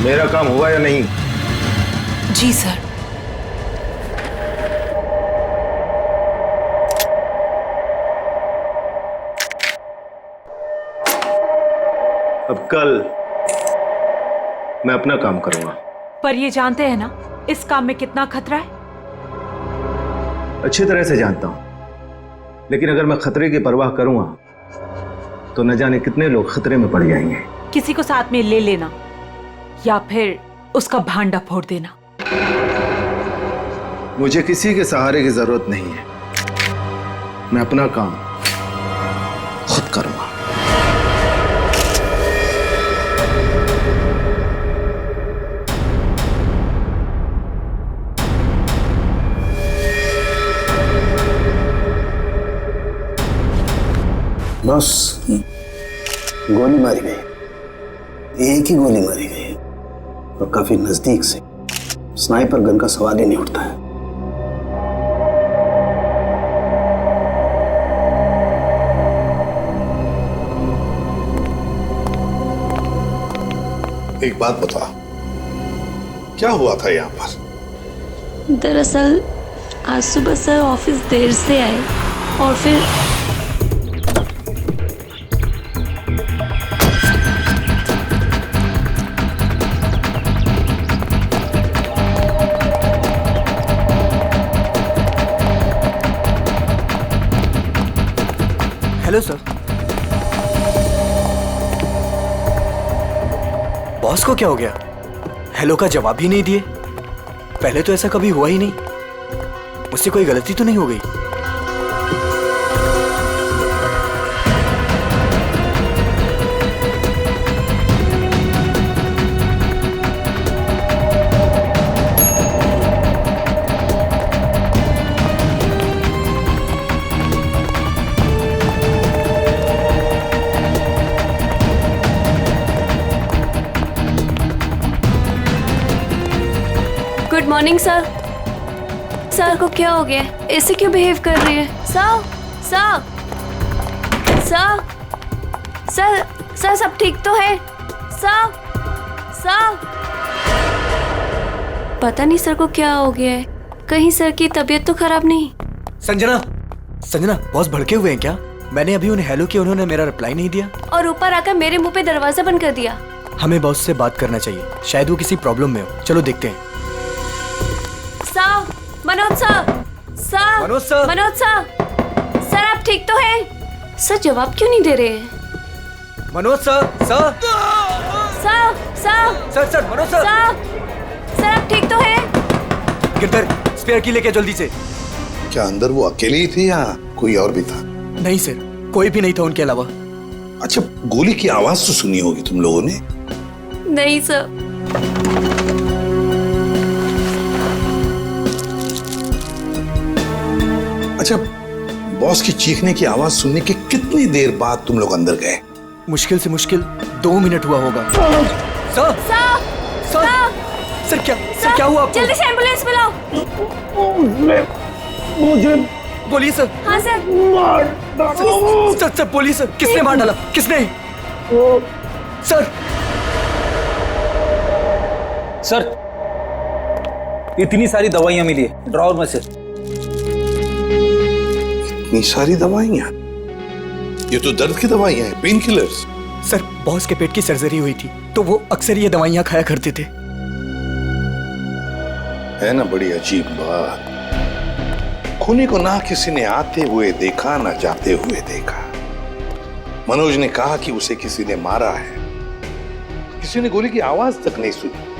मेरा काम हुआ या नहीं? जी सर। अब कल मैं अपना काम करूंगा। पर ये जानते हैं ना इस काम में कितना खतरा है? अच्छी तरह से जानता हूं, लेकिन अगर मैं खतरे की परवाह करूंगा तो न जाने कितने लोग खतरे में पड़ जाएंगे। किसी को साथ में ले लेना या फिर उसका भांडा फोड़ देना। मुझे किसी के सहारे की जरूरत नहीं है। मैं अपना काम खुद करूंगा। बस गोली मारी गई, एक ही गोली मारी गई और काफी नजदीक से। स्नाइपर गन का सवाल ही नहीं उठता है। एक बात बता, क्या हुआ था यहाँ पर? दरअसल आज सुबह सर ऑफिस देर से आए और फिर हेलो सर। बॉस को क्या हो गया? हेलो का जवाब ही नहीं दिए। पहले तो ऐसा कभी हुआ ही नहीं। मुझसे कोई गलती तो नहीं हो गई? Good morning sir. सर को क्या हो गया? ऐसे क्यों बिहेव कर रही है? Sir sir sir sir sir सब ठीक तो है? सर सर पता नहीं सर को क्या हो गया है। कहीं सर की तबीयत तो खराब नहीं? संजना, संजना बॉस भड़के हुए हैं क्या? मैंने अभी उन्हें हेलो किया, उन्होंने मेरा रिप्लाई नहीं दिया और ऊपर आकर मेरे मुंह पे दरवाजा बंद कर दिया। हमें बॉस से बात करना चाहिए, शायद वो किसी प्रॉब्लम में हो। चलो देखते हैं। Sir, Manoj sir, sir, Manoj sir, Manoj sir, sir आप ठीक तो हैं? सर जवाब क्यों नहीं दे रहे हैं? Manoj sir, sir, sir, sir, sir, sir, Manoj sir, sir आप ठीक तो हैं? गिरधर, स्पेयर की लेके जल्दी से। क्या अंदर वो अकेले ही थे या कोई और भी था? नहीं सर, कोई भी नहीं था उनके अलावा। अच्छा, गोली की आवाज तो सुनी होगी तुम लोगों ने? नहीं सर। अच्छा, बॉस की चीखने की आवाज सुनने के कितनी देर बाद तुम लोग अंदर गए? मुश्किल से मुश्किल 2 मिनट हुआ होगा। सर, सर, सर, सर क्या, सर क्या हुआ आपको? जल्दी से एम्बुलेंस बुलाओ। मुझे बोलिए सर। हाँ सर। मार डाला। सर, सर बोलिए सर, किसने मार डाला? किसने? सर, सर इतनी सारी दवाइयां मिली है ड्रॉवर में से। इतनी सारी दवाइयां? ये तो दर्द की दवाइयां हैं, पेन किलर्स। सर बॉस के पेट की सर्जरी हुई थी तो वो अक्सर ये दवाइयां खाया करते थे। है ना बड़ी अजीब बात। खूनी को ना किसी ने आते हुए देखा ना जाते हुए देखा। मनोज ने कहा कि उसे किसी ने मारा है, किसी ने गोली की आवाज तक नहीं सुनी।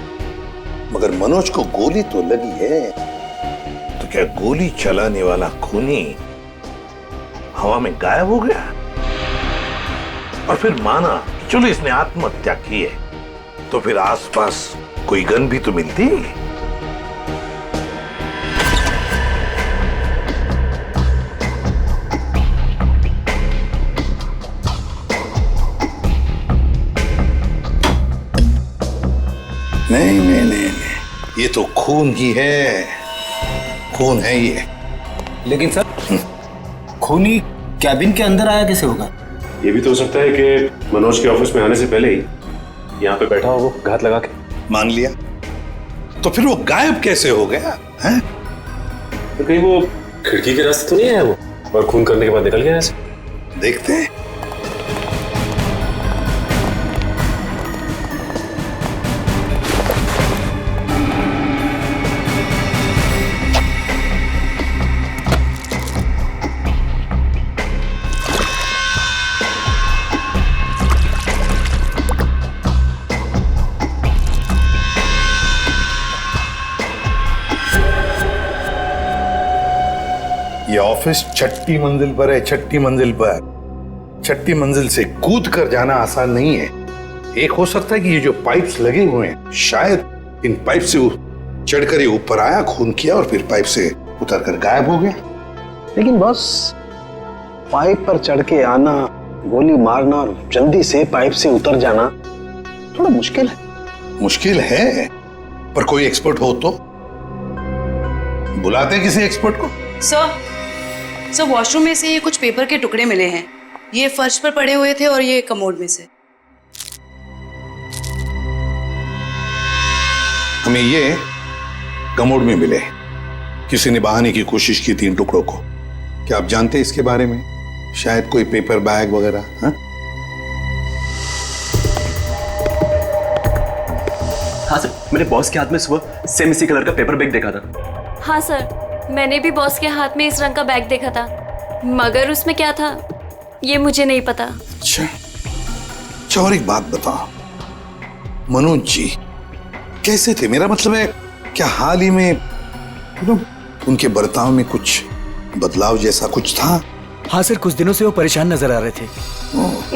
मगर मनोज को गोली तो लगी है, तो क्या गोली चलाने वाला खूनी हवा में गायब हो गया? और फिर माना कि चलो इसने आत्महत्या की है, तो फिर आसपास कोई गन भी तो मिलती। नहीं नहीं नहीं, ये तो खून ही है, खून है ये। लेकिन सर खूनी कैबिन के अंदर आया कैसे होगा? ये भी तो हो सकता है कि मनोज के ऑफिस में आने से पहले ही यहाँ पे बैठा हो वो घात लगा के। मान लिया, तो फिर वो गायब कैसे हो गया है? तो कहीं वो खिड़की के रास्ते तो नहीं आया वो, और खून करने के बाद निकल गया ऐसे? देखते हैं। ये ऑफिस छठी मंजिल पर है, छठी मंजिल पर। छठी मंजिल से कूद कर जाना आसान नहीं है। एक हो सकता है कि ये जो पाइप्स लगे हुए हैं, शायद इन पाइप से चढ़कर ये ऊपर आया, खून किया और फिर पाइप से उतरकर गायब हो गया। लेकिन बॉस, पाइप पर चढ़ के आना, गोली मारना और जल्दी से पाइप से उतर जाना थोड़ा मुश्किल है। मुश्किल है, पर कोई एक्सपर्ट हो तो बुलाते किसी एक्सपर्ट को। सर वॉशरूम में से ये कुछ पेपर के टुकड़े मिले हैं। ये फर्श पर पड़े हुए थे और ये कमोड में से। हमें ये कमोड में मिले। किसी ने बहाने की कोशिश की थी इन टुकड़ों को। क्या आप जानते हैं इसके बारे में? शायद कोई पेपर बैग वगैरह। हाँ सर, मेरे बॉस के हाथ में सुबह सेम इसी कलर का पेपर बैग देखा था। हाँ सर, मैंने भी बॉस के हाथ में इस रंग का बैग देखा था, मगर उसमें क्या था ये मुझे नहीं पता। अच्छा, और एक बात बताओ, मनोज जी कैसे थे? मेरा मतलब है, क्या हाल ही में उनके बर्ताव में कुछ बदलाव जैसा कुछ था? हाँ सर, कुछ दिनों से वो परेशान नजर आ रहे थे।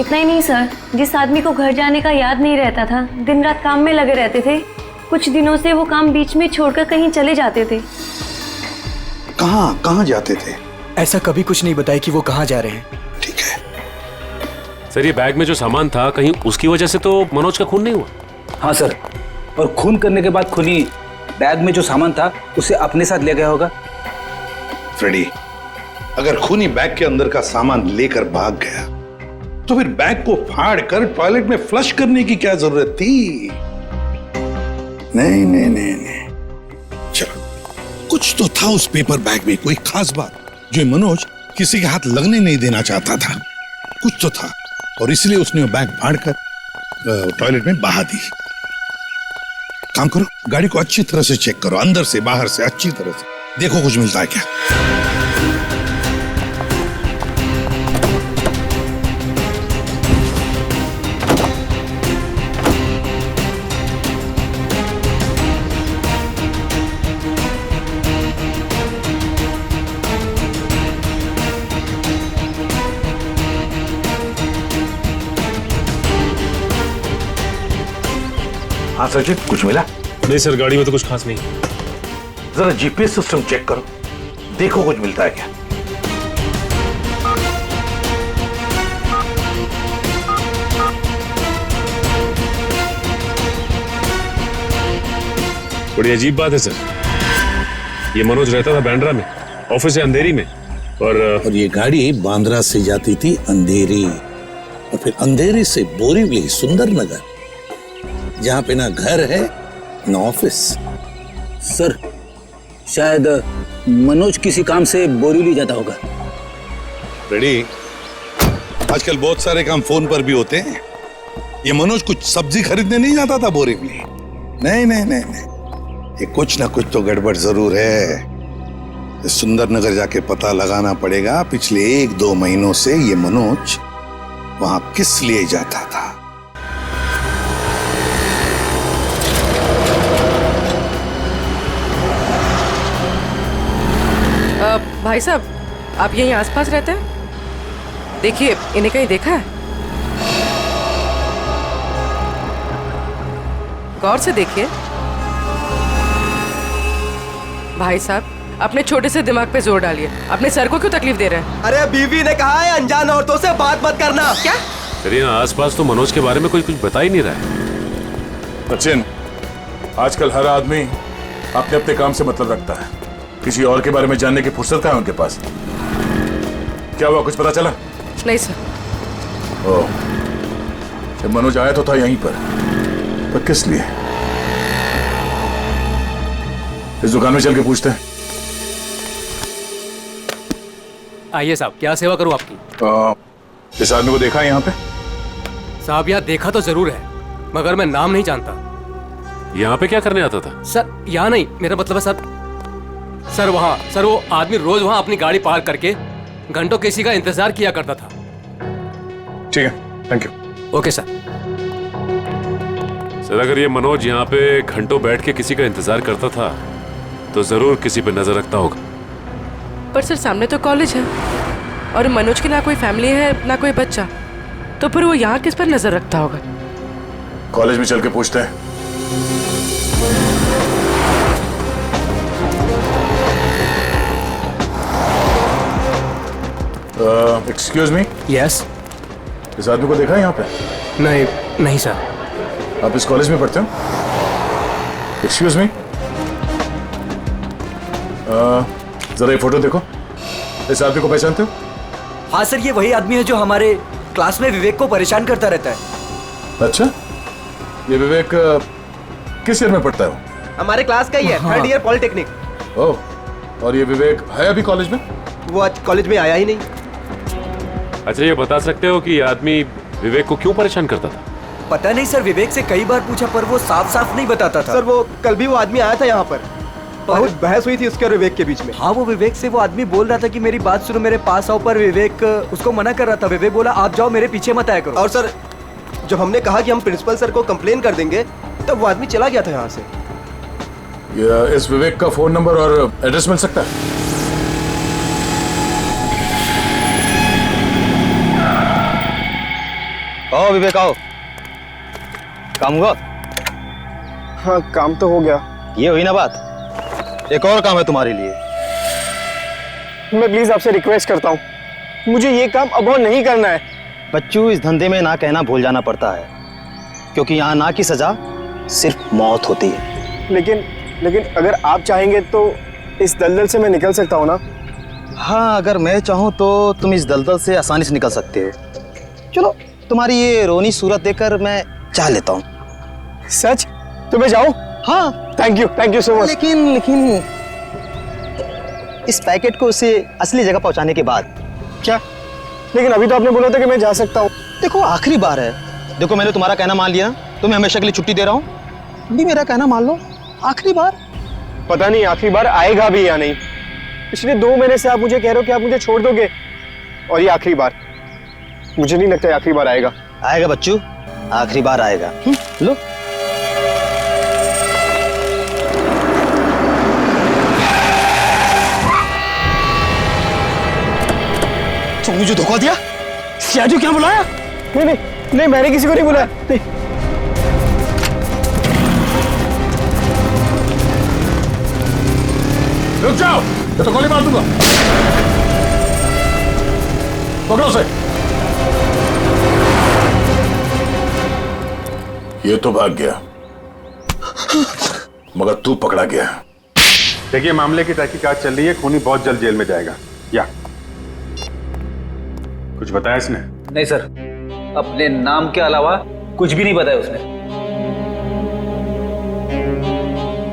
इतना ही नहीं सर, जिस आदमी को घर जाने का याद नहीं रहता था, दिन रात काम में लगे रहते थे, कुछ दिनों से वो काम बीच में छोड़कर कहीं चले जाते थे। कहाँ जाते थे? ऐसा कभी कुछ नहीं बताया कि वो कहाँ जा रहे हैं। ठीक है सर, ये बैग में जो सामान था, कहीं उसकी वजह से तो मनोज का खून नहीं हुआ? हाँ सर, और खून करने के बाद खूनी बैग में जो सामान था उसे अपने साथ ले गया होगा। फ्रेडी, अगर खूनी बैग के अंदर का सामान लेकर भाग गया तो फिर बैग को फाड़ कर टॉयलेट में फ्लश करने की क्या जरूरत थी? नहीं नहीं नहीं नहीं, चलो, कुछ तो था उस पेपर बैग में, कोई खास बात जो मनोज किसी के हाथ लगने नहीं देना चाहता था। कुछ तो था और इसलिए उसने वो बैग फाड़ कर टॉयलेट में बहा दी। काम करो, गाड़ी को अच्छी तरह से चेक करो, अंदर से बाहर से अच्छी तरह से देखो कुछ मिलता है क्या। हाँ सर जी, कुछ मिला? नहीं सर, गाड़ी में तो कुछ खास नहीं। जरा जीपीएस सिस्टम चेक करो, देखो कुछ मिलता है क्या। बड़ी अजीब बात है सर, ये मनोज रहता था बांद्रा में, ऑफिस है अंधेरी में, और ये गाड़ी बांद्रा से जाती थी अंधेरी, और फिर अंधेरी से बोरीवली सुंदर नगर, जहां पे ना घर है ना ऑफिस। सर, शायद मनोज किसी काम से बोरीवली जाता होगा। रेडी, आजकल बहुत सारे काम फोन पर भी होते हैं। ये मनोज कुछ सब्जी खरीदने नहीं जाता था बोरीवली? नहीं नहीं नहीं नहीं, ये कुछ ना कुछ तो गड़बड़ जरूर है। सुंदर नगर जाके पता लगाना पड़ेगा पिछले 1-2 महीनों से ये मनोज वहां किस लिए जाता था। भाई साहब, आप यहीं आसपास रहते हैं? देखिए, इन्हें कहीं देखा है? गौर से देखिए। भाई साहब, अपने छोटे से दिमाग पे जोर डालिए। अपने सर को क्यों तकलीफ दे रहे हैं? अरे बीवी ने कहा है अनजान औरतों से बात मत करना। क्या? करीना, आसपास तो मनोज के बारे में कोई कुछ बता ही नहीं रहा है। सचिन, आजकल हर आदमी अपने अपने काम से मतलब रखता है, किसी और के बारे में जानने की फुर्सत है उनके पास? क्या हुआ, कुछ पता चला? नहीं सर। ओह, जब मनोज आया तो था यहीं पर किस लिए? इस दुकान में चल के पूछते हैं। आइए साहब, क्या सेवा करूं आपकी? इस आदमी को देखा है यहाँ पे? साहब यहाँ देखा तो जरूर है, मगर मैं नाम नहीं जानता। यहाँ पे क्या करने आता था? सर यहाँ नहीं, मेरा मतलब है सर वहाँ, सर वो आदमी रोज वहाँ अपनी गाड़ी पार्क करके घंटों किसी का इंतजार किया करता था। ठीक है, thank you. Okay sir. Sir अगर ये मनोज यहाँ पे घंटों बैठ के किसी का इंतजार करता था तो जरूर किसी पे नजर रखता होगा। पर सर सामने तो कॉलेज है और मनोज की ना कोई फैमिली है ना कोई बच्चा, तो फिर वो यहाँ किस पर नजर रखता होगा? कॉलेज में चल के पूछते हैं। Excuse me. यस। इस आदमी को देखा है यहाँ पे? नहीं सर। आप इस कॉलेज में पढ़ते हो? एक्सक्यूज मी, जरा ये फोटो देखो। इस आदमी को पहचानते हो? हाँ सर, ये वही आदमी है जो हमारे क्लास में विवेक को परेशान करता रहता है। अच्छा, ये विवेक किस ईयर में पढ़ता है? हमारे क्लास का ही है, थर्ड ईयर पॉलिटेक्निक। ओह, और ये विवेक है अभी कॉलेज में? वो आज कॉलेज में आया ही नहीं। अच्छा, ये बता सकते हो कि ये आदमी विवेक को क्यों परेशान करता था? पता नहीं सर, विवेक से कई बार पूछा पर वो साफ साफ नहीं बताता था। सर वो कल भी वो आदमी आया था यहाँ पर, बहुत बहस हुई थी उसके और विवेक के बीच में। हाँ, वो विवेक से वो आदमी बोल रहा था कि मेरी बात सुनो, मेरे पास आओ, पर विवेक उसको मना कर रहा था। विवेक बोला आप जाओ, मेरे पीछे मत आया करो। और सर जब हमने कहा कि हम प्रिंसिपल सर को कंप्लेन कर देंगे तब वो आदमी चला गया था यहाँ से। इस विवेक का फोन नंबर और एड्रेस मिल सकता है? आओ विवेक आओ। काम हुआ? हाँ काम तो हो गया। ये हुई ना बात, एक और काम है तुम्हारे लिए। मैं प्लीज आपसे रिक्वेस्ट करता हूँ, मुझे ये काम अब और नहीं करना है। बच्चों, इस धंधे में ना कहना भूल जाना पड़ता है, क्योंकि यहाँ ना की सजा सिर्फ मौत होती है। लेकिन अगर आप चाहेंगे तो इस दलदल से मैं निकल सकता हूँ ना? हाँ, अगर मैं चाहूँ तो तुम इस दलदल से आसानी से निकल सकते हो। चलो, तुम्हारी ये रोनी सूरत देखकर मैं चाह लेता हूँ। सच? तो मैं जाऊँ? हाँ। Thank you so much. लेकिन इस पैकेट को उसे असली जगह पहुंचाने के बाद। क्या? लेकिन अभी तो आपने बोला था कि मैं जा सकता हूँ। देखो, आखिरी बार है। देखो, मैंने तुम्हारा कहना मान लिया, तुम्हें हमेशा के लिए छुट्टी दे रहा हूँ। भी मेरा कहना मान लो, आखिरी बार। पता नहीं आखिरी बार आएगा भी या नहीं। पिछले 2 महीने से आप मुझे कह रहे हो कि आप मुझे छोड़ दोगे, और ये आखिरी बार। मुझे नहीं लगता आखिरी बार आएगा। आएगा बच्चू, आखिरी बार आएगा। लो। तो मुझे धोखा दिया? सियाजू क्या बुलाया? नहीं, मैंने किसी को नहीं बुलाया। नहीं। रुक जाओ, ये तो गोली मार दूंगा। पकड़ो उसे। ये तो भाग गया, मगर तू पकड़ा गया। देखिए, मामले की तहकीकात चल रही है, खूनी बहुत जल्द जेल में जाएगा। या कुछ बताया इसने? नहीं सर, अपने नाम के अलावा कुछ भी नहीं बताया उसने।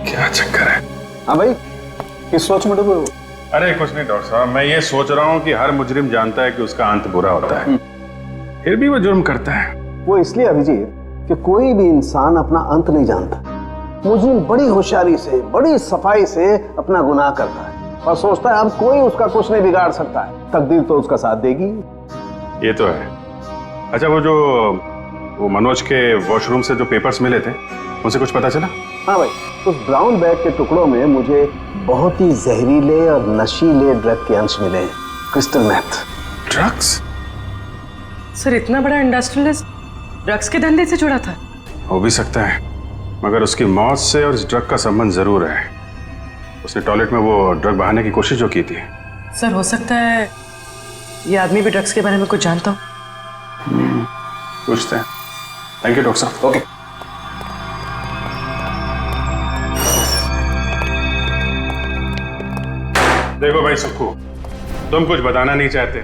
क्या चक्कर है? हाँ भाई, किस सोच में डूबे हो? अरे कुछ नहीं डॉक्टर साहब, मैं ये सोच रहा हूँ कि हर मुजरिम जानता है कि उसका अंत बुरा होता है, फिर भी वो जुर्म करता है। वो इसलिए अभिजीत कि कोई भी इंसान अपना अंत नहीं जानता। मुजरिम बड़ी होशियारी से, बड़ी सफाई से अपना गुनाह करता है और सोचता है अब कोई उसका कुछ नहीं बिगाड़ सकता है। तकदीर तो उसका साथ देगी। ये तो है। अच्छा, वो मनोज के वॉशरूम से जो पेपर्स मिले थे, उनसे कुछ पता चला? हाँ भाई, उस ब्राउन बैग के टुकड़ों में मुझे बहुत ही जहरीले और नशीले ड्रग के अंश मिले हैं। Crystal math. ड्रग्स? सर इतना बड़ा इंडस्ट्रियलिस्ट ड्रग्स के धंधे से जुड़ा था? हो भी सकता है, मगर उसकी मौत से और इस ड्रग का संबंध जरूर है। उसने टॉयलेट में वो ड्रग बहाने की कोशिश जो की थी। सर हो सकता है ये आदमी भी ड्रग्स के बारे में कुछ जानता हो। पूछते हैं। थैंक यू डॉक्टर साहब। ओके। देखो भाई सुक्खू, तुम कुछ बताना नहीं चाहते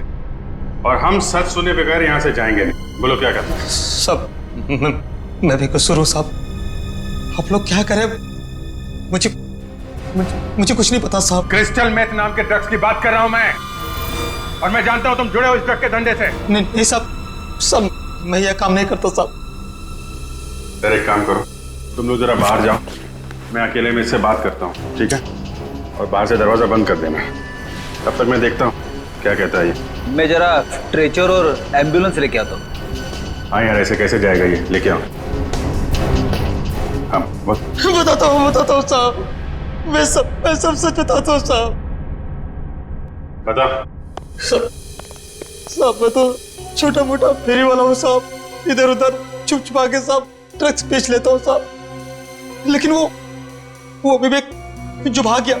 और हम सच सुने बगैर यहाँ से जाएंगे नहीं। बोलो क्या करते हैं? सब मैं भी कसूर हूँ साहब। आप लोग क्या करें, मुझे कुछ नहीं पता साहब। क्रिस्टल मेथ नाम के ड्रग्स की बात कर रहा हूं मैं, और मैं जानता हूं तुम जुड़े हो इस ड्रग के धंधे से। नहीं साहब, मैं यह काम नहीं करता साहब। सर एक काम करो, तुम लोग जरा बाहर जाओ, मैं अकेले में इससे बात करता हूँ, ठीक है? और बाहर से दरवाजा बंद कर देना, तब तक मैं देखता हूँ क्या कहता है ये। मैं जरा स्ट्रेचर और एम्बुलेंस लेके आता हूँ। हाँ यार, ऐसे कैसे जाएगा ये, लेके आओ। हाँ बताता हूँ साहब, मैं सब सच बताता हूँ साहब। बता। साहब मैं तो छोटा मोटा फेरी वाला हूँ साहब, इधर उधर छुप छुपा के साहब ड्रग्स बेच लेता हूँ साहब, लेकिन वो विवेक जो भाग गया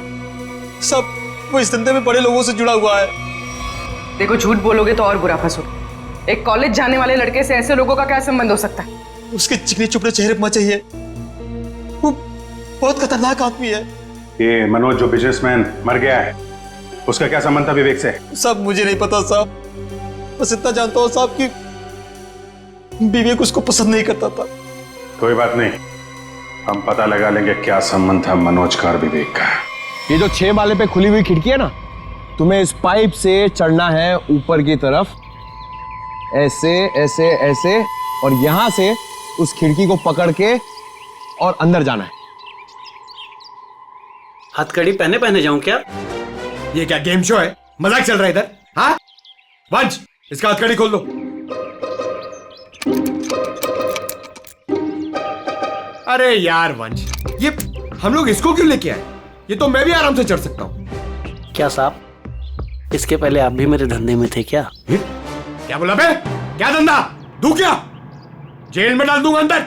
साहब, वो इस धंधे में बड़े लोगों से जुड़ा हुआ है। देखो झूठ बोलोगे तो और बुरा फंसोगे। एक कॉलेज जाने वाले लड़के से ऐसे लोगों का क्या संबंध हो सकता है? उसके चिकने चुपड़े चेहरे पर चाहिए, वो बहुत खतरनाक आदमी है। ये मनोज जो बिजनेसमैन मर गया है, उसका क्या संबंध था विवेक से? साहब मुझे नहीं पता साहब, बस इतना जानता हूँ साहब कि विवेक उसको पसंद नहीं करता था। कोई बात नहीं, हम पता लगा लेंगे क्या संबंध था मनोज का और विवेक का। ये जो 6 माले पे खुली हुई खिड़की है ना, तुम्हें इस पाइप से चढ़ना है ऊपर की तरफ, ऐसे ऐसे ऐसे, और यहां से उस खिड़की को पकड़ के और अंदर जाना है। हथकड़ी पहने पहने जाऊं क्या? ये क्या गेम शो है? मजाक चल रहा है इधर? हाँ वंश, इसका हथकड़ी खोल दो। अरे यार वंश, ये हम लोग इसको क्यों लेके आए? ये तो मैं भी आराम से चढ़ सकता हूँ। क्या साहब, इसके पहले आप भी मेरे धंधे में थे क्या? क्या बोला बे? क्या धंधा? दू क्या? जेल में डाल दूंगा अंदर।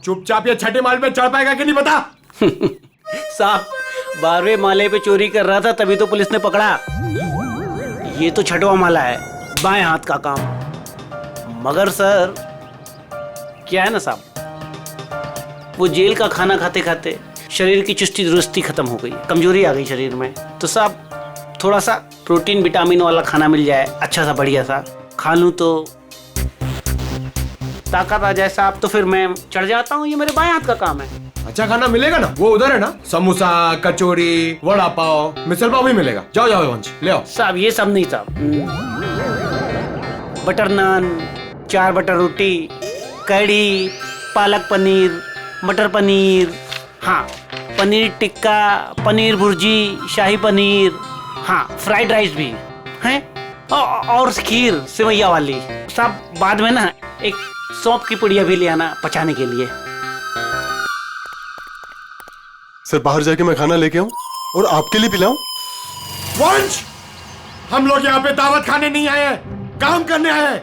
चुपचाप ये 6ठे माल पे चढ़ पाएगा कि नहीं बता? साहब 12वें माले पे चोरी कर रहा था, तभी तो पुलिस ने पकड़ा। ये तो 6वां माला है, बाएं हाथ का काम। मगर सर क्या है ना साहब, वो जेल का खाना खाते खाते शरीर की चुस्ती दुरुस्ती खत्म हो गई, कमजोरी आ गई शरीर में। तो साहब थोड़ा सा प्रोटीन विटामिन वाला खाना मिल जाए, अच्छा सा बढ़िया सा खा लूं तो ताकत आ जाए साहब, तो फिर मैं चढ़ जाता हूँ। ये मेरे बाएं हाथ का काम है। अच्छा खाना मिलेगा ना? वो उधर है ना, समोसा, कचौड़ी, वड़ा पाव, मिसल पाव भी मिलेगा। जाओ जाओ वंश, ले आओ। साहब ये सब नहीं साहब, बटर नान, 4 बटर रोटी, कढ़ी, पालक पनीर, मटर पनीर, हाँ पनीर टिक्का, पनीर भुर्जी, शाही पनीर, हाँ फ्राइड राइस भी हैं, और खीर सेवैया वाली। साहब बाद में ना एक सौंफ की पुड़िया भी ले आना पचाने के लिए। सर बाहर जाके मैं खाना लेके आऊं और आपके लिए पिलाऊं? वंश, हम लोग यहाँ पे दावत खाने नहीं आए हैं, काम करने आए हैं।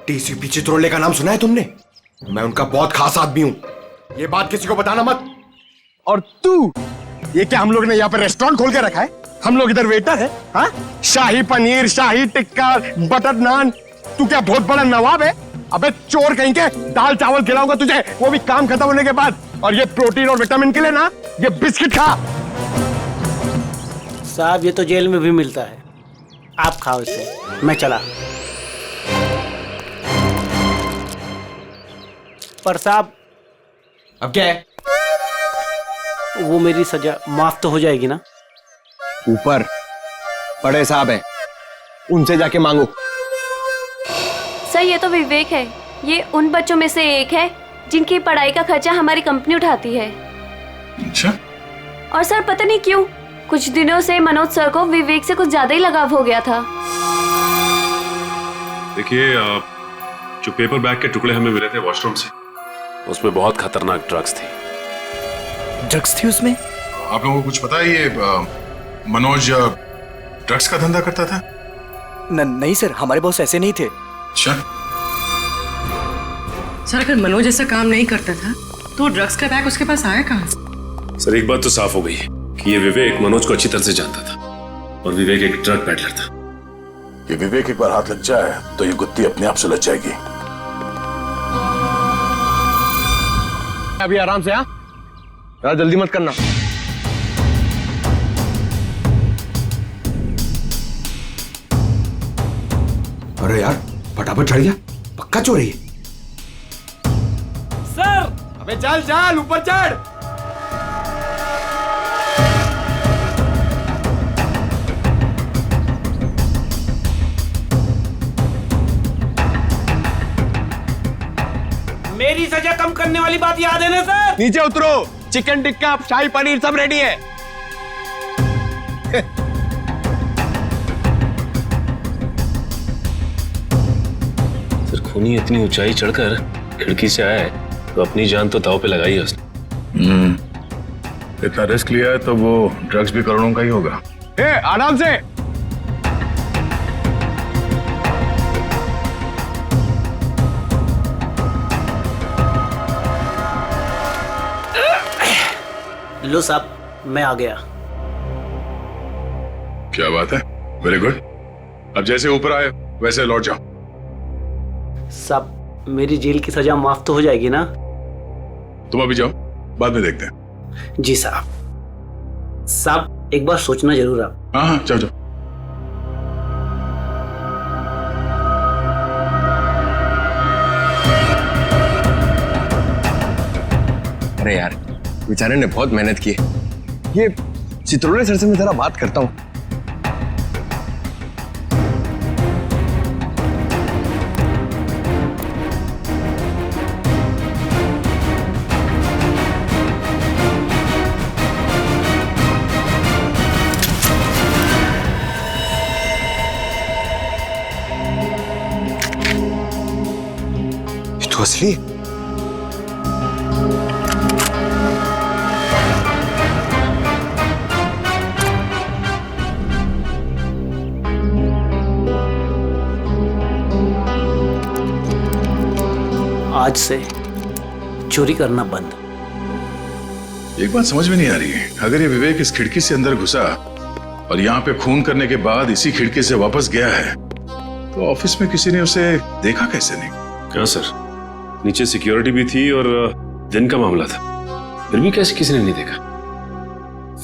टीसीपी चित्रोले का नाम सुना है तुमने? मैं उनका बहुत खास आदमी हूँ, ये बात किसी को बताना मत। और तू, ये क्या हम लोग ने यहाँ पे रेस्टोरेंट खोल के रखा है? हम लोग इधर वेटर है? हाँ, शाही पनीर, शाही टिक्का, बटर नान, तू क्या बहुत बड़ा नवाब है? अबे चोर कहीं के, दाल चावल खिलाऊंगा तुझे, वो भी काम खत्म होने के बाद। और ये प्रोटीन और विटामिन के लिए ना, ये बिस्किट खा। साहब ये तो जेल में भी मिलता है, आप खाओ इसे, मैं चला। पर साहब अब क्या है? वो मेरी सजा माफ तो हो जाएगी ना? ऊपर बड़े साहब हैं, उनसे जाके मांगो। सर ये तो विवेक है, ये उन बच्चों में से एक है जिनकी पढ़ाई का खर्चा हमारी कंपनी उठाती है। अच्छा? और सर पता नहीं क्यों कुछ दिनों से मनोज सर को विवेक से कुछ ज्यादा ही लगाव हो गया था। देखिए जो पेपर बैग के टुकड़े हमें मिले थे वॉशरूम से, उसमें बहुत खतरनाक ड्रग्स थी। ड्रग्स थी उसमें? आप लोगों को कुछ पता है ये मनोज ड्रग्स का धंधा करता था? नहीं सर, हमारे बॉस ऐसे नहीं थे। अच्छा? सर अगर मनोज ऐसा काम नहीं करता था तो ड्रग्स का बैग उसके पास आया कहाँ से? सर एक बात तो साफ हो गई कि ये विवेक मनोज को अच्छी तरह से जानता था, और विवेक एक ड्रग पैडलर था। ये विवेक एक बार हाथ लग जाए तो ये गुत्ती अपने आप सुलझ जाएगी। अभी आराम से, हाँ यार, जल्दी मत करना। अरे यार फटाफट चढ़ जा, पक्का चोरी है। सर अबे चल चल ऊपर चढ़। मेरी सजा कम करने वाली बात याद है ना सर? नीचे उतरो, चिकन टिक्का शाही पनीर सब रेडी है। सर खूनी इतनी ऊंचाई चढ़कर खिड़की से आया है तो अपनी जान तो दांव पे लगाई है उसने। इतना रिस्क लिया है तो वो ड्रग्स भी करोड़ों का ही होगा। आराम से। लो साहब, मैं आ गया। क्या बात है, वेरी गुड। अब जैसे ऊपर आए वैसे लौट जाओ। साहब मेरी जेल की सजा माफ तो हो जाएगी ना? तुम अभी जाओ, बाद में देखते हैं। जी साहब। साहब एक बार सोचना जरूर आप। हाँ हाँ, जाओ जाओ। अरे यार, बेचारे ने बहुत मेहनत की है। ये चित्रोले सर से मैं जरा बात करता हूँ। ये तो असली है। आज से चोरी करना बंद। एक बात समझ में नहीं आ रही है, अगर ये विवेक इस खिड़की से अंदर घुसा और यहाँ पे खून करने के बाद इसी खिड़की से वापस गया है तो ऑफिस में किसी ने उसे देखा कैसे नहीं? क्या सर, नीचे सिक्योरिटी भी थी और दिन का मामला था, फिर भी कैसे किसी ने नहीं देखा?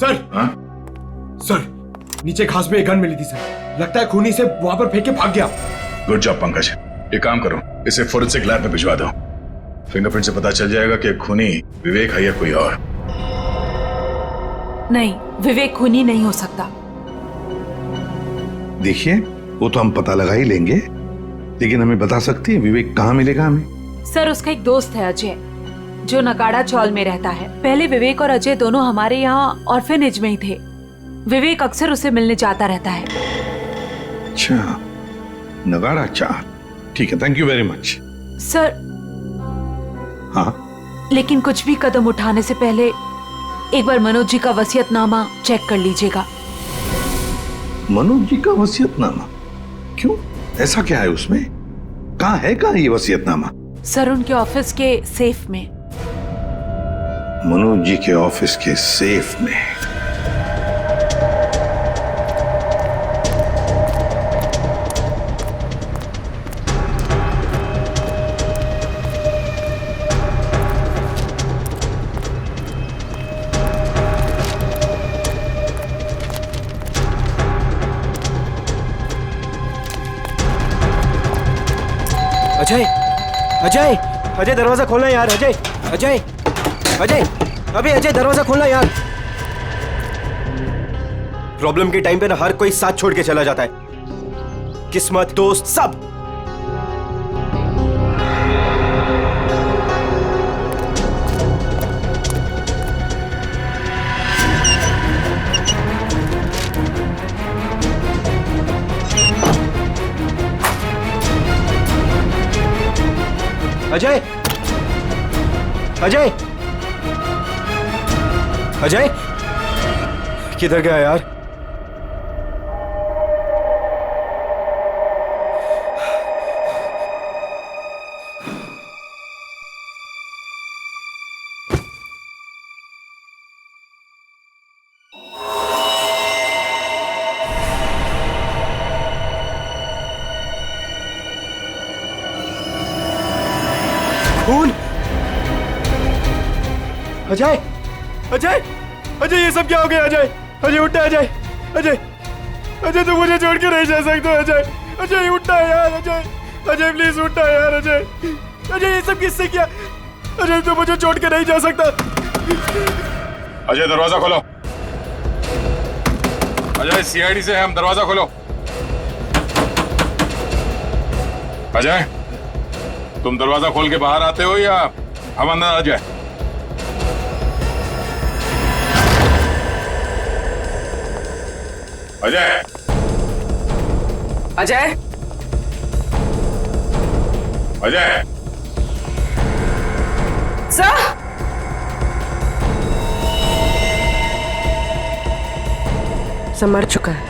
सर, हाँ? सर नीचे घास में एक गन मिली थी सर, लगता है खूनी से वहां पर फेंक के भाग गया। Good job Pankaj. एक काम करो, इसे फोरेंसिक लैब में भिजवा दो। फिंगरप्रिंट से पता चल जाएगा कि खूनी विवेक है या कोई और। नहीं, विवेक खूनी नहीं हो सकता। देखिए, वो तो हम पता लगा ही लेंगे, लेकिन हमें बता सकती है विवेक कहाँ मिलेगा हमें? सर उसका एक दोस्त है अजय, जो नगाड़ा चौल में रहता है। पहले विवेक और अजय दोनों हमारे यहाँ ऑर्फेनेज में ही थे। विवेक अक्सर उसे मिलने जाता रहता है। अच्छा, नगाड़ा चाल, ठीक है, thank you very much. Sir हाँ, लेकिन कुछ भी कदम उठाने से पहले एक बार मनोज जी का वसीयतनामा चेक कर लीजिएगा। मनोज जी का वसीयतनामा? क्यों, ऐसा क्या है उसमें? कहाँ है ये वसीयतनामा? सर उनके ऑफिस के सेफ में। मनोज जी के ऑफिस के सेफ में? अजय, अजय, अजय दरवाजा खोलना यार। अजय, अजय, अजय, अबे अजय दरवाजा खोलना यार। प्रॉब्लम के टाइम पे ना हर कोई साथ छोड़ के चला जाता है, किस्मत, दोस्त, सब। अजय, अजय, अजय, किधर गया यार? खून? अजय, अजय, अजय, ये सब क्या हो गया? अजय, अजय उठा। अजय, अजय, अजय तू मुझे छोड़ के नहीं जा सकता। अजय, अजय उठा यार। अजय, अजय प्लीज उठा यार। अजय, अजय ये सब किससे किया? अजय तू मुझे छोड़ के नहीं जा सकता। अजय दरवाजा खोलो। अजय सीआईडी से है हम, दरवाजा खोलो। अजय तुम दरवाजा खोल के बाहर आते हो या हम अंदर आ जाए। अजय, अजय, अजय, सर, सब मर चुका है।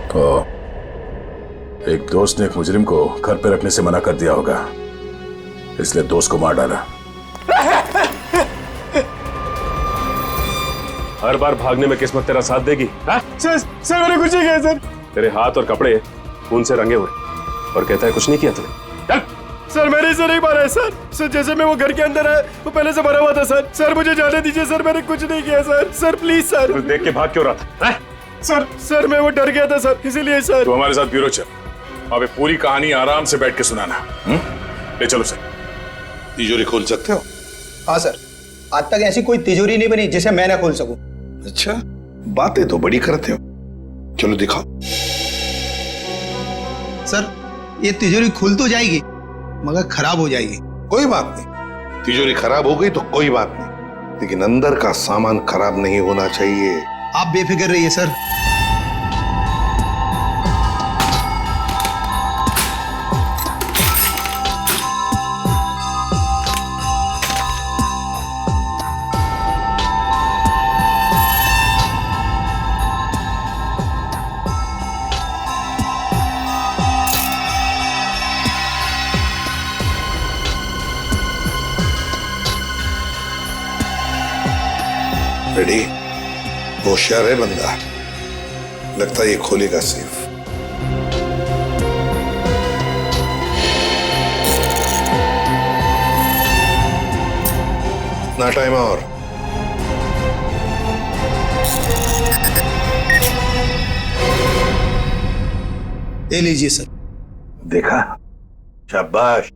तो एक दोस्त ने एक मुजरिम को घर पे रखने से मना कर दिया होगा, इसलिए दोस्त को मार डाला। हर बार भागने में किस्मत तेरा साथ देगी? सर मैंने कुछ नहीं किया सर। तेरे हाथ और कपड़े खून से रंगे हुए और कहता है कुछ नहीं किया तूने। चल। सर मैंने इसे नहीं मारा है सर। सर जैसे मैं वो घर के अंदर आया वो पहले से मरा हुआ था सर। सर मुझे जाने दीजिए सर, मैंने कुछ नहीं किया सर। Sir please sir. तू देख के भाग क्यों रहा था? सर मैं वो डर गया था सर, इसीलिए सर। तू हमारे साथ ब्यूरो चल, अबे पूरी कहानी आराम से बैठ के सुनाना। ले चलो सर। तिजोरी खोल सकते हो? हाँ सर, आज तक ऐसी कोई तिजोरी नहीं बनी जिसे मैं ना खोल सकूं। अच्छा, बातें तो बड़ी करते हो, चलो दिखाओ। सर ये तिजोरी खुल तो जाएगी मगर खराब हो जाएगी। कोई बात नहीं, तिजोरी खराब हो गई तो कोई बात नहीं, लेकिन अंदर का सामान खराब नहीं होना चाहिए। आप बेफिक्र रहिए सर। रेडी? होशियार है बंदा, लगता है ये खोलेगा सेफ। ना टाइम और। ले लीजिए सर। देखा, शाबाश।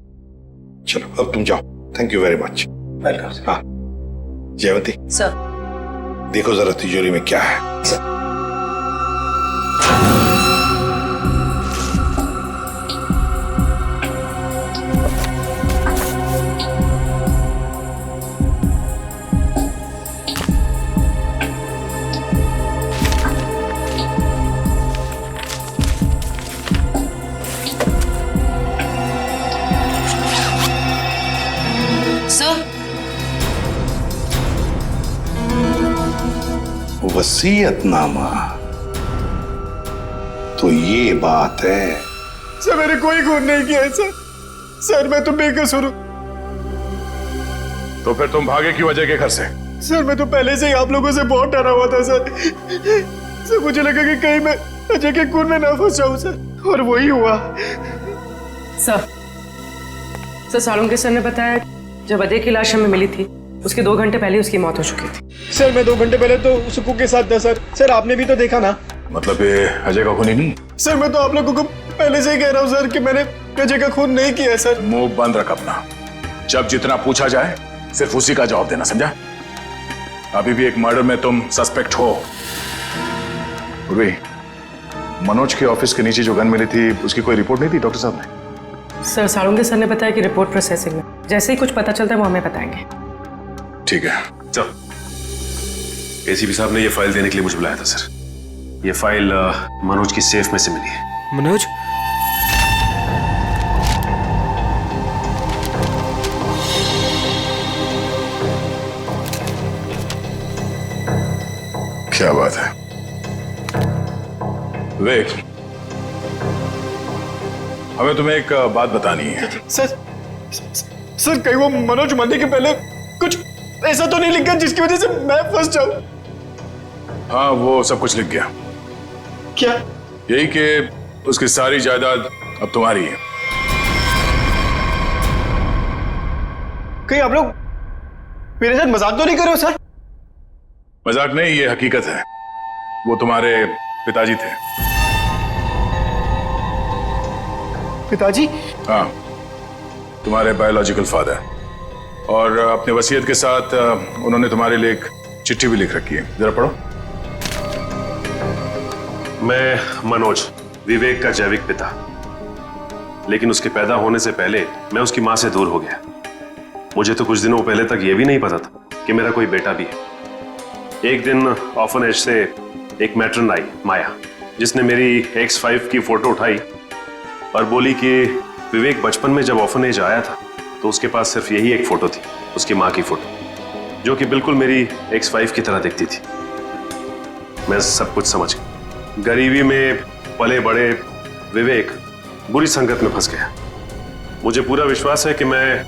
चलो अब तुम जाओ। Thank you very much. Welcome. हाँ जयवती सर। देखो जरा तिजोरी में क्या है। सर वसीयतनामा, तो ये बात है। सर मैंने कोई खून नहीं किया है सर। सर मैं तो बेकसूर हूं। तो फिर तुम भागे क्यों अजय के घर से? सर मैं तो पहले से ही आप लोगों से बहुत डरा हुआ था सर। सर मुझे लगा कि कहीं मैं अजय के खून में ना फंस जाऊं सर, और वही हुआ। सर सालुंके सर ने बताया जब अजय की लाश हमें मिली थी उसके 2 घंटे पहले उसकी मौत हो चुकी थी। सर मैं 2 घंटे पहले तो सुकू के साथ था सर। सर आपने भी तो देखा ना। मतलब ये अजय का खून ही नहीं? सर मैं तो आप लोगों को पहले से ही कह रहा हूँ सर कि मैंने अजय का खून नहीं किया सर। मुंह बंद रख अपना। जब जितना पूछा जाए सिर्फ उसी का जवाब देना, समझा? अभी भी एक मर्डर में तुम सस्पेक्ट हो। उर्वी, मनोज के ऑफिस के नीचे जो गन मिली थी उसकी कोई रिपोर्ट नहीं थी डॉक्टर साहब ने? सर सालुंके सर ने बताया कि रिपोर्ट प्रोसेसिंग में, जैसे ही कुछ पता चलता है वो हमें बताएंगे। ठीक है। चल। एसीपी साहब ने ये फाइल देने के लिए मुझे बुलाया था सर। ये फाइल मनोज की सेफ में से मिली है। मनोज? क्या बात है विवेक, हमें तुम्हें एक बात बतानी है। सर कहीं वो मनोज मरने के पहले कुछ ऐसा तो नहीं लिख गया जिसकी वजह से मैं फंस जाऊं? हाँ वो सब कुछ लिख गया। क्या? यही कि उसकी सारी जायदाद अब तुम्हारी है। कहीं आप लोग मेरे साथ मजाक तो नहीं कर रहे हो सर? मजाक नहीं, ये हकीकत है। वो तुम्हारे पिताजी थे। पिताजी? हाँ, तुम्हारे बायोलॉजिकल फादर। और अपने वसीयत के साथ उन्होंने तुम्हारे लिए एक चिट्ठी भी लिख रखी है, जरा पढ़ो। मैं मनोज, विवेक का जैविक पिता, लेकिन उसके पैदा होने से पहले मैं उसकी मां से दूर हो गया। मुझे तो कुछ दिनों पहले तक ये भी नहीं पता था कि मेरा कोई बेटा भी है। एक दिन ऑर्फनेज से एक मैट्रन आई, माया, जिसने मेरी X5 की फोटो उठाई और बोली कि विवेक बचपन में जब ऑर्फनेज आया था तो उसके पास सिर्फ यही एक फोटो थी, उसकी माँ की फोटो, जो कि बिल्कुल मेरी X5 की तरह दिखती थी। मैं सब कुछ समझ गया। गरीबी में पले बड़े विवेक बुरी संगत में फंस गया। मुझे पूरा विश्वास है कि मैं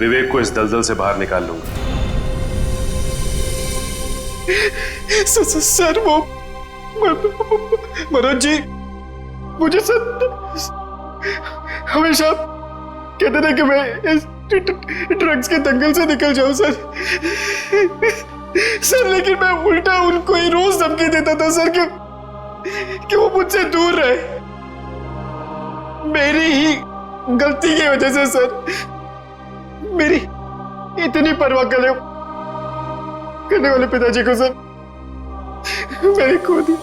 विवेक को इस दलदल से बाहर निकाल लूंगा। सर वो मनोज जी मुझे सर हमेशा कहते थे कि मैं इस ड्रग्स के दंगल से निकल जाऊं सर, लेकिन मैं उल्टा उनको ही रोज धमकी देता था सर कि वो मुझसे दूर रहे। मेरी ही गलती की वजह से सर, मेरी इतनी परवाह करने वाले पिताजी को सर मैंने खो दी।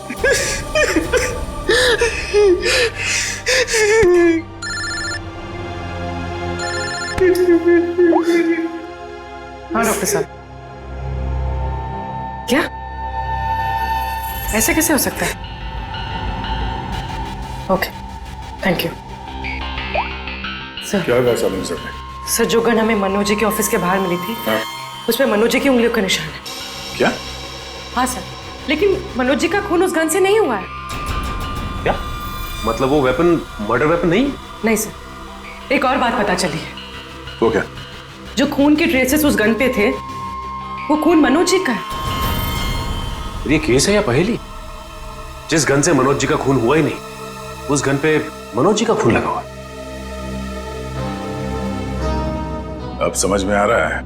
हाँ डॉक्टर साहब, क्या ऐसे कैसे हो सकता है? Okay, thank you sir. क्या कहा साहब सर ने? सर जो गन हमें मनोज जी के ऑफिस के बाहर मिली थी, हाँ? उसमें मनोज जी की उंगलियों का निशान है। क्या? हाँ सर, लेकिन मनोज जी का खून उस गन से नहीं हुआ है। क्या मतलब? वो वेपन मर्डर वेपन नहीं? नहीं सर, एक और बात पता चली है। वो क्या? जो खून के ट्रेसेस उस गन पे थे, वो खून मनोज जी का है। ये केस है या पहेली? जिस गन से मनोज जी का खून हुआ ही नहीं, उस गन पे मनोज जी का खून लगा हुआ। अब समझ में आ रहा है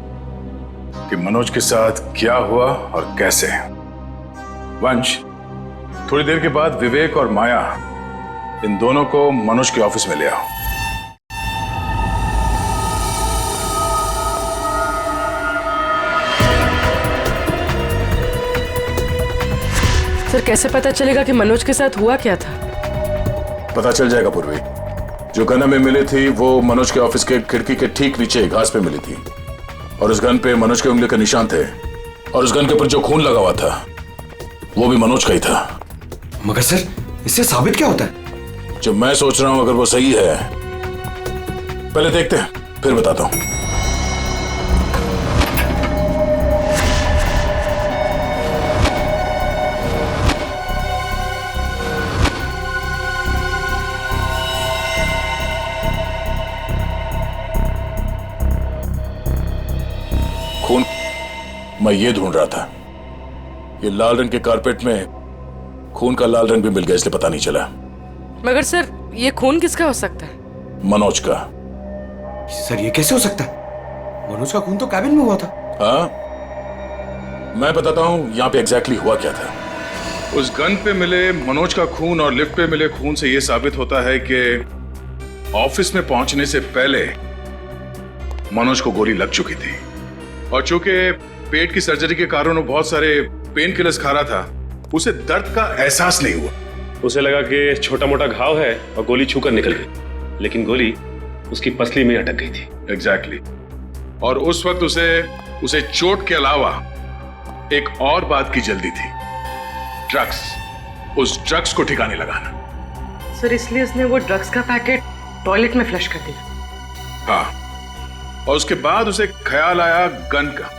कि मनोज के साथ क्या हुआ और कैसे। वंश, थोड़ी देर के बाद विवेक और माया इन दोनों को मनोज के ऑफिस में ले आओ। सर कैसे पता चलेगा कि मनोज के साथ हुआ क्या था? पता चल जाएगा पूर्वी। जो गन हमें मिली थी वो मनोज के ऑफिस के खिड़की के ठीक नीचे घास पे मिली थी, और उस गन पे मनोज के उंगली के निशान थे, और उस गन के ऊपर जो खून लगा हुआ था वो भी मनोज का ही था। मगर सर, इससे साबित क्या होता है? जो मैं सोच रहा हूं अगर वो सही है, पहले देखते हैं फिर बताता हूं। खून मैं ये ढूंढ रहा था। ये लाल रंग के कारपेट में खून का लाल रंग भी मिल गया, इसलिए पता नहीं चला। मगर सर ये खून किसका हो सकता है? मनोज का। सर ये कैसे हो सकता है? मनोज का खून तो कैबिन में हुआ था। हाँ, मैं बताता हूं यहां पे एग्जैक्टली हुआ क्या था। उस गन पे मिले मनोज का खून और लिफ्ट पे मिले खून से यह साबित होता है कि ऑफिस में पहुंचने से पहले मनोज को गोली लग चुकी थी, और चूंकि पेट की सर्जरी के कारण वो बहुत सारे पेन किलर्स खा रहा था, उसे दर्द का एहसास नहीं हुआ। उसे लगा कि छोटा मोटा घाव है और गोली छूकर निकल गई, लेकिन गोली उसकी पसली में अटक गई थी। एग्जैक्टली। और उस वक्त उसे चोट के अलावा एक और बात की जल्दी थी, ड्रग्स। उस ड्रग्स को ठिकाने लगाना। सर इसलिए उसने वो ड्रग्स का पैकेट टॉयलेट में फ्लश कर दिया। हाँ, और उसके बाद उसे ख्याल आया गन का।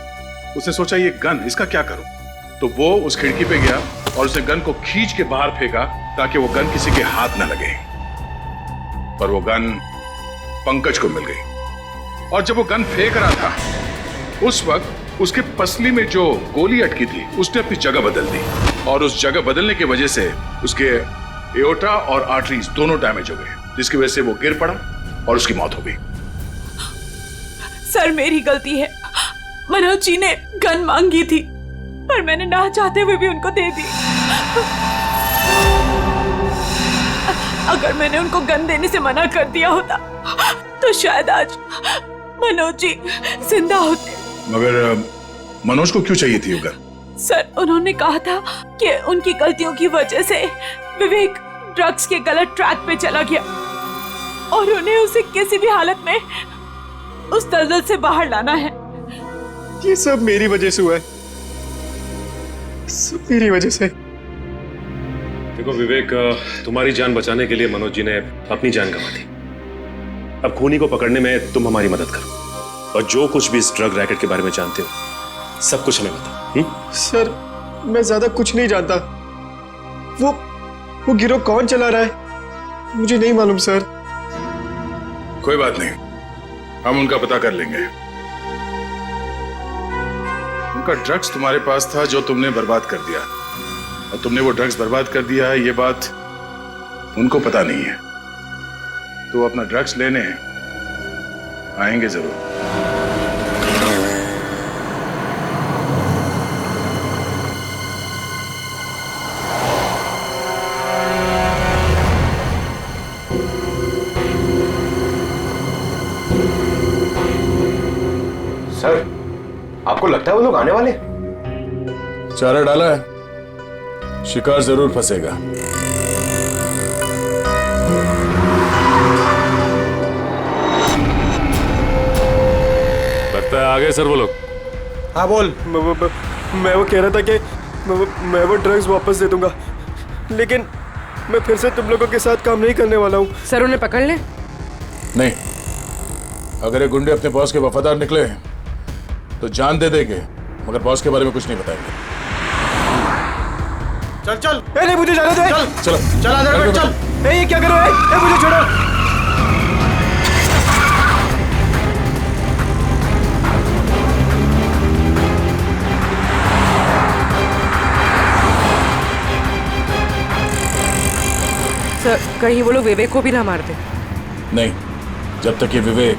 उसने सोचा ये गन, इसका क्या करूं? तो वो उस खिड़की पे गया और उसने गन को खींच के बाहर फेंका ताकि वो गन किसी के हाथ न लगे। पर वो गन पंकज को मिल गई, और जब वो गन फेंक रहा था उस वक्त उसके पसली में जो गोली अटकी थी उसने अपनी जगह बदल दी, और उस जगह बदलने की वजह से उसके एओर्टा और आर्टरीज दोनों डैमेज हो गए, जिसकी वजह से वो गिर पड़ा और उसकी मौत हो गई। सर मेरी गलती है। मनोज जी ने गन मांगी थी, पर मैंने ना चाहते हुए भी उनको दे दी। अगर मैंने उनको गन देने से मना कर दिया होता तो शायद आज मनोज जी जिंदा होते। मगर मनोज को क्यों चाहिए थी वो गन? सर उन्होंने कहा था कि उनकी गलतियों की वजह से विवेक ड्रग्स के गलत ट्रैक पे चला गया, और उन्हें उसे किसी भी हालत में उस दलदल से बाहर लाना है। ये सब मेरी वजह से हुआ है, सब मेरी वजह से। देखो विवेक, तुम्हारी जान बचाने के लिए मनोज जी ने अपनी जान गंवा दी। अब खूनी को पकड़ने में तुम हमारी मदद करो, और जो कुछ भी इस ड्रग रैकेट के बारे में जानते हो सब कुछ हमें बताओ। सर मैं ज्यादा कुछ नहीं जानता। वो गिरोह कौन चला रहा है मुझे नहीं मालूम सर। कोई बात नहीं, हम उनका पता कर लेंगे। उनका ड्रग्स तुम्हारे पास था जो तुमने बर्बाद कर दिया, और तुमने वो ड्रग्स बर्बाद कर दिया है ये बात उनको पता नहीं है। तो वो अपना ड्रग्स लेने आएंगे जरूर। सर आपको लगता है वो लोग आने वाले? चारा डाला है, शिकार जरूर फंसेगा। लगता है आगे सर वो लोग। हाँ बोल। मैं वो कह रहा था कि मैं वो ड्रग्स वापस दे दूंगा, लेकिन मैं फिर से तुम लोगों के साथ काम नहीं करने वाला हूँ। सर उन्हें पकड़ ले। नहीं, अगर ये गुंडे अपने बॉस के वफादार निकले तो जान दे देंगे, मगर बॉस के बारे में कुछ नहीं बताएंगे। चल चल। नहीं मुझे जाने दे। चल चलो चल आधार कार्ड चल। ये क्या करो? मुझे छोड़ो। सर कहीं वो लोग विवेक को भी ना मार दे। नहीं, जब तक ये विवेक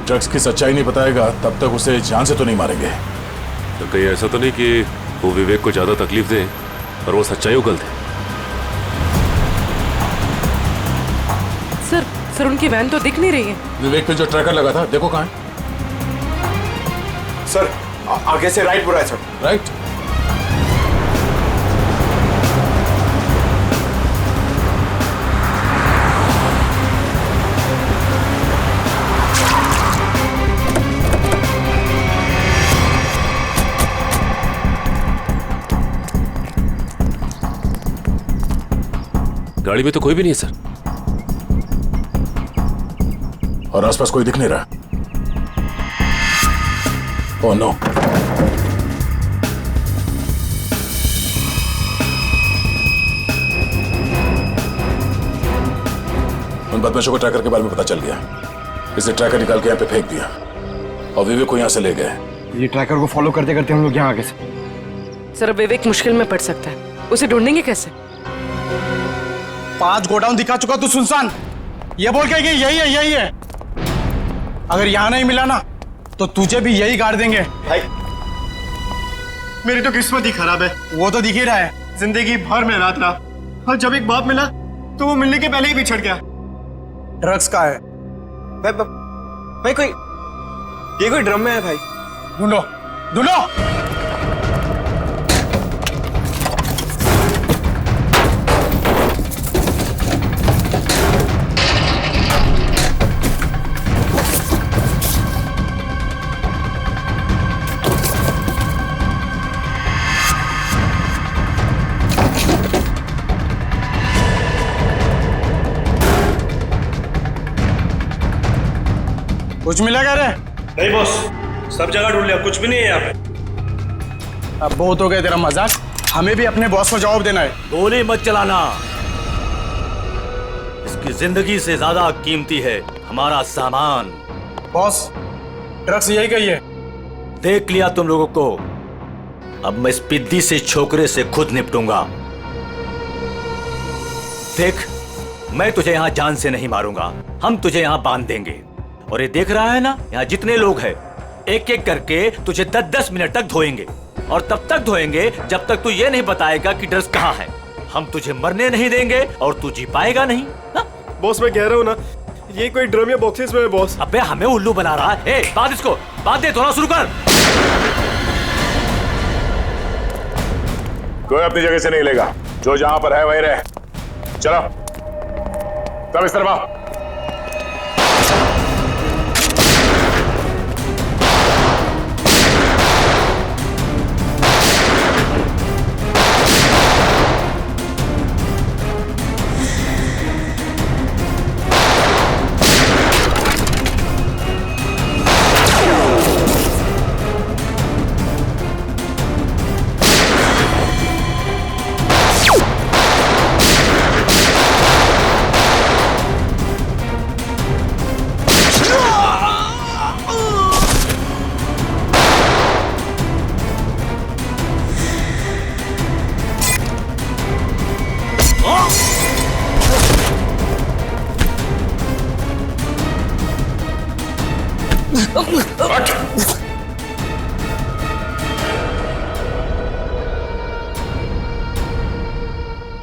ड्रग्स की सच्चाई नहीं बताएगा तब तक उसे जान से तो नहीं मारेंगे। तो कहीं ऐसा तो नहीं कि वो विवेक को ज्यादा तकलीफ दे और वो सच्चाई उगल दे? सर उनकी वैन तो दिख नहीं रही है। विवेक पे जो ट्रैकर लगा था देखो कहाँ है। सर आगे से राइट बुरा है सर। राइट। गाड़ी में तो कोई भी नहीं है सर, और आसपास कोई दिख नहीं रहा। Oh no. उन बदमाशों को ट्रैकर के बारे में पता चल गया, इसे ट्रैकर निकाल के यहाँ पे फेंक दिया और विवेक को यहाँ से ले गए। ये ट्रैकर को फॉलो करते करते हम लोग यहाँ आगे से। सर विवेक मुश्किल में पड़ सकता है, उसे ढूंढेंगे कैसे? 5 गोडाउन दिखा चुका तू सुनसान, ये बोल के कि यही है। अगर यहाँ नहीं मिला ना तो तुझे भी यही गाड़ देंगे। भाई मेरी तो किस्मत ही खराब है। वो तो दिख ही रहा है। जिंदगी भर में रात रहा, और जब एक बाप मिला तो वो मिलने के पहले ही बिछड़ गया। ड्रग्स का है भाई कोई ड्रम में है भाई। ढूंढो ढूंढो। कुछ मिला क्या रे? नहीं बॉस, सब जगह ढूंढ लिया, कुछ भी नहीं है यहाँ पे। अब बहुत हो गया तेरा मजाक, हमें भी अपने बॉस को जवाब देना है। गोली मत चलाना, इसकी जिंदगी से ज्यादा कीमती है हमारा सामान। बॉस ड्रग्स यही कहिए। देख लिया तुम लोगों को, अब मैं इस पिद्दी से छोकरे से खुद निपटूंगा। देख, मैं तुझे यहाँ जान से नहीं मारूंगा, हम तुझे यहाँ बांध देंगे। और ये देख रहा है ना, यहाँ जितने लोग हैं एक एक करके तुझे 10-10 मिनट तक धोएंगे, और तब तक धोएंगे जब तक तू ये नहीं बताएगा कि ड्रग्स कहाँ है। हम तुझे मरने नहीं देंगे और तू जी पाएगा नहीं ना? बॉस मैं कह रहा हूँ ना, ये कोई ड्रम या बॉक्सेस में है बॉस। अबे हमें उल्लू बना रहा है। बांध इसको, बांध दे, धोना शुरू कर। कोई अपनी जगह से नहीं लेगा, जो जहां पर है वहीं रहे। चलो सब इस तरफ।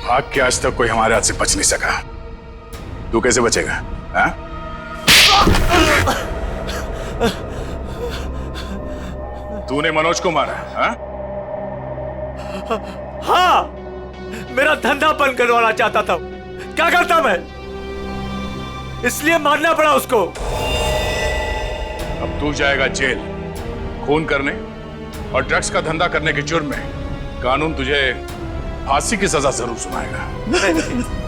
भाग के आज तक कोई हमारे हाथ से बच नहीं सका, तू कैसे बचेगा? हाँ? तूने मनोज को मारा? हाँ? हाँ, मेरा धंधा बंद करवाना चाहता था। क्या करता मैं? इसलिए मारना पड़ा उसको। अब तू जाएगा जेल, खून करने और ड्रग्स का धंधा करने के जुर्म में। कानून तुझे फांसी की सजा जरूर सुनाएगा।